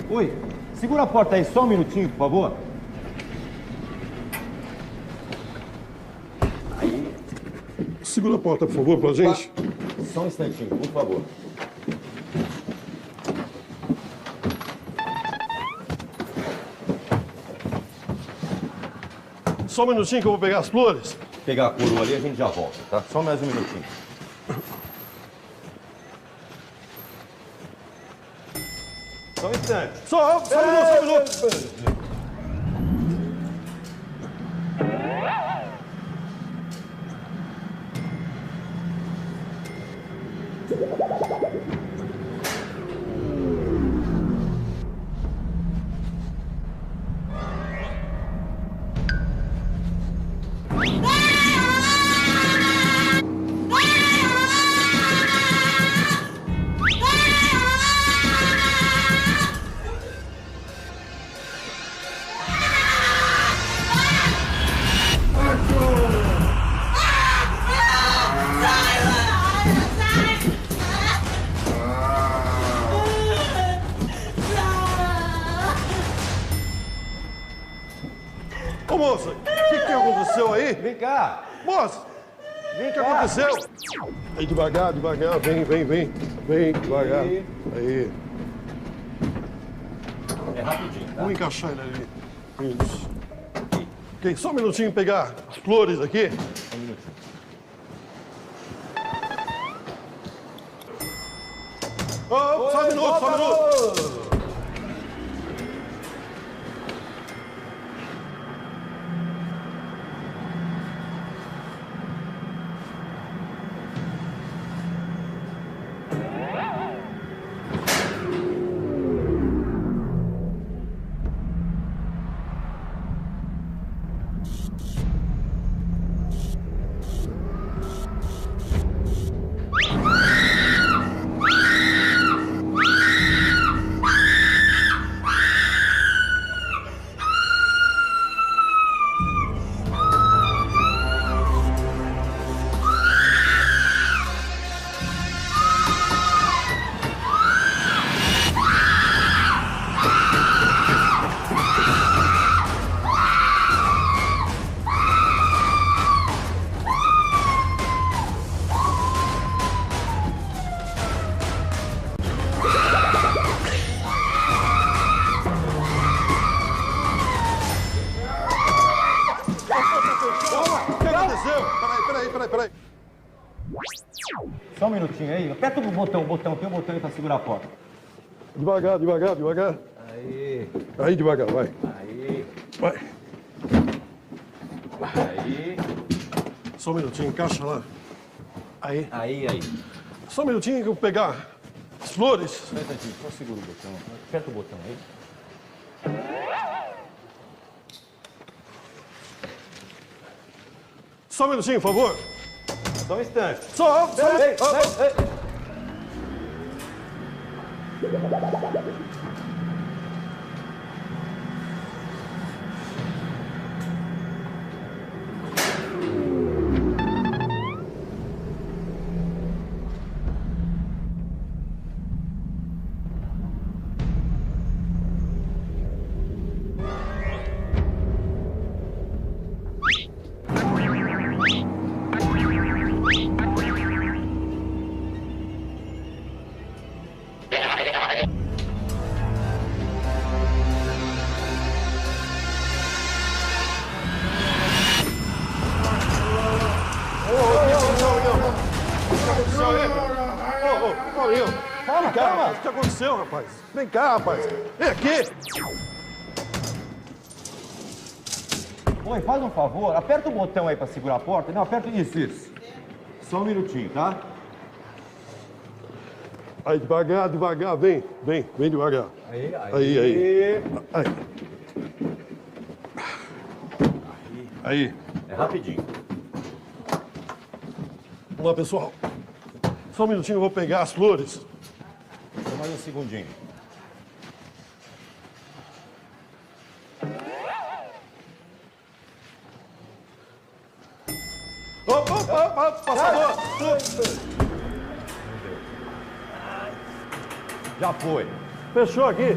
Oi, segura a porta aí só um minutinho, por favor. Aí. Segura a porta, por favor, pra gente. Só um instantinho, por favor. Só um minutinho que eu vou pegar as flores. Pegar a coroa ali, a gente já volta, tá? Só mais um minutinho. Só um instante. Só um minuto. Ô, moça, o que aconteceu aí? Vem cá. Moça, Vem o que cá. aconteceu? Aí, devagar, vem, devagar. Aí, É rapidinho, tá? vamos encaixar ele ali. Isso. Ok, só um minutinho pegar as flores aqui. Um minutinho. Só um minuto. Peraí. Só um minutinho aí. Aperta o botão. Tem um botão aí pra segurar a porta. Devagar. Aí. Aí, devagar, vai. Aí. Vai. Aí. Só um minutinho, encaixa lá. Aí. Aí. Só um minutinho que eu vou pegar as flores. Só um instantinho. Só segura o botão. Aperta o botão aí. Só um minutinho, por favor. Só um instante. Só. Ei. Calma. O que aconteceu, rapaz? Vem cá, rapaz. Vem aqui. Oi, faz um favor. Aperta o botão aí pra segurar a porta. Não, aperta isso. Só um minutinho, tá? Aí, devagar. Vem devagar. Aí. Aí. É rapidinho. Vamos lá, pessoal. Só um minutinho, eu vou pegar as flores. Só mais um segundinho. Opa, passador! Já foi. Fechou aqui.